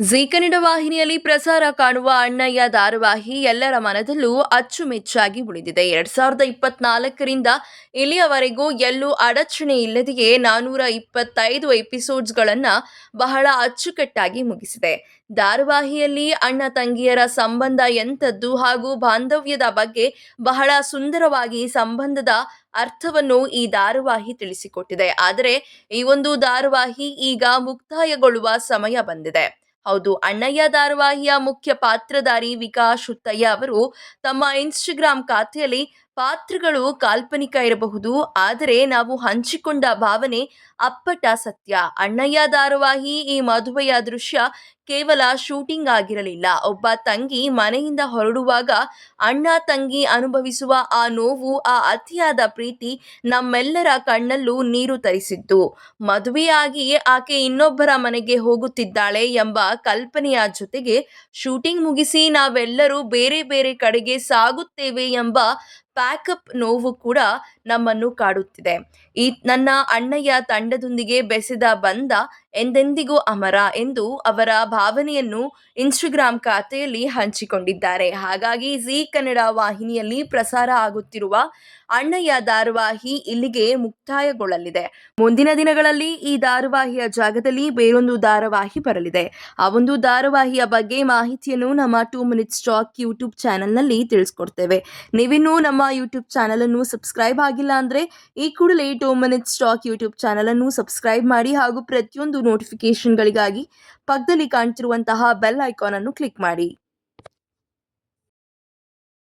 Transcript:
ಜೀ ಕನ್ನಡ ವಾಹಿನಿಯಲ್ಲಿ ಪ್ರಸಾರ ಕಾಣುವ ಅಣ್ಣಯ್ಯ ಧಾರಾವಾಹಿ ಎಲ್ಲರ ಮನದಲ್ಲೂ ಅಚ್ಚುಮೆಚ್ಚಾಗಿ ಉಳಿದಿದೆ. 2024ರಿಂದ ಇಲ್ಲಿಯವರೆಗೂ ಎಲ್ಲೂ ಅಡಚಣೆ ಇಲ್ಲದೆಯೇ 425 ಎಪಿಸೋಡ್ಸ್ಗಳನ್ನು ಬಹಳ ಅಚ್ಚುಕಟ್ಟಾಗಿ ಮುಗಿಸಿದೆ. ಧಾರಾವಾಹಿಯಲ್ಲಿ ಅಣ್ಣ ತಂಗಿಯರ ಸಂಬಂಧ ಎಂಥದ್ದು ಹಾಗೂ ಬಾಂಧವ್ಯದ ಬಗ್ಗೆ ಬಹಳ ಸುಂದರವಾಗಿ ಸಂಬಂಧದ ಅರ್ಥವನ್ನು ಈ ಧಾರಾವಾಹಿ ತಿಳಿಸಿಕೊಟ್ಟಿದೆ. ಆದರೆ ಈ ಒಂದು ಧಾರಾವಾಹಿ ಈಗ ಮುಕ್ತಾಯಗೊಳ್ಳುವ ಸಮಯ ಬಂದಿದೆ. ಹೌದು, ಅಣ್ಣಯ್ಯ ಧಾರಾವಾಹಿಯ ಮುಖ್ಯ ಪಾತ್ರಧಾರಿ ವಿಕಾಸ್ ಹುತ್ತಯ್ಯ ಅವರು ತಮ್ಮ ಇನ್ಸ್ಟಾಗ್ರಾಂ ಖಾತೆಯಲ್ಲಿ ಪಾತ್ರಗಳು ಕಾಲ್ಪನಿಕ ಇರಬಹುದು, ಆದರೆ ನಾವು ಹಂಚಿಕೊಂಡ ಭಾವನೆ ಅಪ್ಪಟ ಸತ್ಯ. ಅಣ್ಣಯ್ಯ ಧಾರಾವಾಹಿ ಈ ಮದುವೆಯ ದೃಶ್ಯ ಕೇವಲ ಶೂಟಿಂಗ್ ಆಗಿರಲಿಲ್ಲ. ಒಬ್ಬ ತಂಗಿ ಮನೆಯಿಂದ ಹೊರಡುವಾಗ ಅಣ್ಣ ತಂಗಿ ಅನುಭವಿಸುವ ಆ ನೋವು, ಆ ಅತಿಯಾದ ಪ್ರೀತಿ ನಮ್ಮೆಲ್ಲರ ಕಣ್ಣಲ್ಲೂ ನೀರು ತರಿಸಿದ್ದು. ಮದುವೆಯಾಗಿ ಆಕೆ ಇನ್ನೊಬ್ಬರ ಮನೆಗೆ ಹೋಗುತ್ತಿದ್ದಾಳೆ ಎಂಬ ಕಲ್ಪನೆಯ ಜೊತೆಗೆ ಶೂಟಿಂಗ್ ಮುಗಿಸಿ ನಾವೆಲ್ಲರೂ ಬೇರೆ ಬೇರೆ ಕಡೆಗೆ ಸಾಗುತ್ತೇವೆ ಎಂಬ ಪ್ಯಾಕಪ್ ನೋವು ಕೂಡ ನಮ್ಮನ್ನು ಕಾಡುತ್ತಿದೆ. ಈ ನನ್ನ ಅಣ್ಣಯ್ಯ ತಂಡದೊಂದಿಗೆ ಬೆಸೆದ ಬಂಧ ಎಂದೆಂದಿಗೂ ಅಮರ ಎಂದು ಅವರ ಭಾವನೆಯನ್ನು ಇನ್ಸ್ಟಾಗ್ರಾಂ ಖಾತೆಯಲ್ಲಿ ಹಂಚಿಕೊಂಡಿದ್ದಾರೆ. ಹಾಗಾಗಿ ಜೀ ಕನ್ನಡ ವಾಹಿನಿಯಲ್ಲಿ ಪ್ರಸಾರ ಆಗುತ್ತಿರುವ ಅಣ್ಣಯ್ಯ ಧಾರಾವಾಹಿ ಇಲ್ಲಿಗೆ ಮುಕ್ತಾಯಗೊಳ್ಳಲಿದೆ. ಮುಂದಿನ ದಿನಗಳಲ್ಲಿ ಈ ಧಾರಾವಾಹಿಯ ಜಾಗದಲ್ಲಿ ಬೇರೊಂದು ಧಾರಾವಾಹಿ ಬರಲಿದೆ. ಆ ಒಂದು ಧಾರಾವಾಹಿಯ ಬಗ್ಗೆ ಮಾಹಿತಿಯನ್ನು ನಮ್ಮ 2 ಮಿನಿಟ್ಸ್ ಟಾಕ್ ಯೂಟ್ಯೂಬ್ ಚಾನಲ್ನಲ್ಲಿ ತಿಳಿಸ್ಕೊಡ್ತೇವೆ. ನೀವಿನ್ನೂ ನಮ್ಮ ಯೂಟ್ಯೂಬ್ ಚಾನಲ್ ಅನ್ನು ಸಬ್ಸ್ಕ್ರೈಬ್ ಆಗಿಲ್ಲ ಅಂದ್ರೆ ಈ ಕೂಡಲೇ 2 ಮಿನಿಟ್ಸ್ ಟಾಕ್ ಯೂಟ್ಯೂಬ್ ಚಾನಲ್ ಅನ್ನು ಸಬ್ಸ್ಕ್ರೈಬ್ ಮಾಡಿ ಹಾಗೂ ಪ್ರತಿಯೊಂದು ನೋಟಿಫಿಕೇಶನ್ಗಳಿಗಾಗಿ ಪಕ್ಕದಲ್ಲಿ ಕಾಣ್ತಿರುವಂತಹ ಬೆಲ್ ಐಕಾನ್ ಅನ್ನು ಕ್ಲಿಕ್ ಮಾಡಿ.